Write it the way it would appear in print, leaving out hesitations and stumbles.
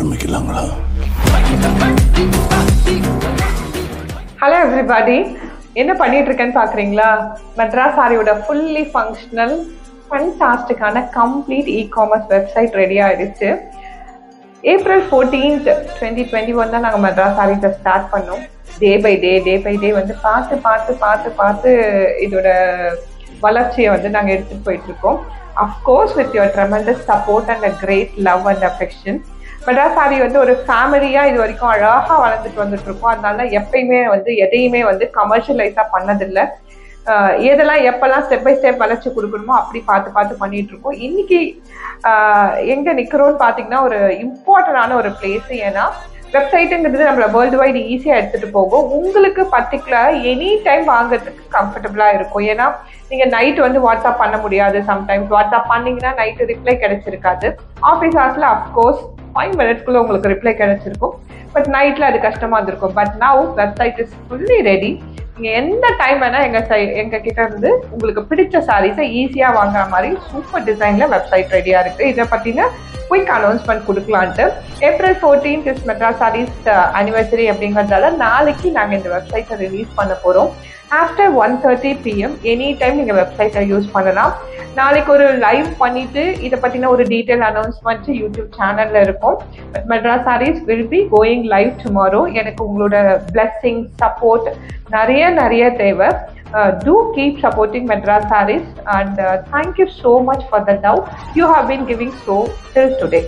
ஆரம்பிக்கலாங்களா? Hello everybody, என்ன பண்ணிட்டு இருக்கேன்னு பாக்குறீங்களா? மெட்ராஸ் சாரியோட ஃபுல்லி ஃபங்க்ஷனல் ஃபண்டாஸ்டிக்கான கம்ப்ளீட் இ-காமர்ஸ் வெப்சைட் ரெடி ஆயிடுச்சு. ஏப்ரல் 14th 2021 தான் நாங்கள் மெட்ராஸ் சாரீஸை ஸ்டார்ட் பண்ணோம். டே பை டே வந்து பார்த்து இதோட வளர்ச்சியை வந்து நாங்கள் எடுத்துகிட்டு போயிட்டுருக்கோம். Of course with your tremendous support and a great love and affection. Madras sari வந்து ஒரு ஃபேமிலியாக இது வரைக்கும் அழகாக வளர்ந்துட்டு வந்துட்டு இருக்கோம். அதனால எப்பயுமே வந்து எதையுமே வந்து கமர்ஷியலைஸாக பண்ணதில்லை. எதெல்லாம் எப்பெல்லாம் ஸ்டெப் பை ஸ்டெப் வளர்ச்சி கொடுக்கணுமோ அப்படி பார்த்து பண்ணிட்டு இருக்கோம். இன்னைக்கு எங்க நிக்கிறோம்னு பாத்தீங்கன்னா ஒரு இம்பார்ட்டன்டான ஒரு பிளேஸ். ஏன்னா வெப்சைட்டுங்கிறது நம்மள வேர்ல்டு வைடு ஈஸியா எடுத்துட்டு போகும். உங்களுக்கு பர்டிகுலர் எனி டைம் வாங்குறதுக்கு கம்ஃபர்டபுளா இருக்கும். ஏன்னா நீங்க நைட் வந்து வாட்ஸ்அப் பண்ண முடியாது. சம்டைம்ஸ் வாட்ஸ்அப் பண்ணீங்கன்னா நைட்டு ரிப்ளை கிடைச்சிருக்காது. ஆஃபீஸ் ஹவர்ஸ்ல அஃப்கோர்ஸ் 5 minutesக்குள்ள உங்களுக்கு ரிப்ளை கிடைச்சிருக்கும். பட் நைட்ல அது கஷ்டமா இருந்திருக்கும். But now website is fully ready. நீங்க எந்த டைம் வேணா எங்க கிட்ட இருந்து உங்களுக்கு பிடிச்ச சாரீஸை ஈஸியா வாங்குற மாதிரி சூப்பர் டிசைன்ல வெப்சைட் ரெடியா இருக்கு. இதை பத்தின குயிக் அனௌன்ஸ்மெண்ட் கொடுக்கலான்ட்டு. April 14th is Madras Sarees anniversary அப்படிங்கிறதால நாளைக்கு நாங்கள் இந்த வெப்சைட்டை ரிலீஸ் பண்ண போறோம். ஆஃப்டர் 1:30 PM எனி டைம் நீங்கள் வெப்சைட்டை யூஸ் பண்ணலாம். நாளைக்கு ஒரு லைவ் பண்ணிட்டு இதை பற்றின ஒரு டீட்டெயில் அனௌன்ஸ்மெண்ட் யூடியூப் சேனலில் இருக்கும். Madras saris will be going live tomorrow. எனக்கு உங்களோட பிளெஸ்ஸிங் சப்போர்ட் நிறைய தேவை. Do keep supporting Madras Sarees and thank you so much for the love you have been giving so till today.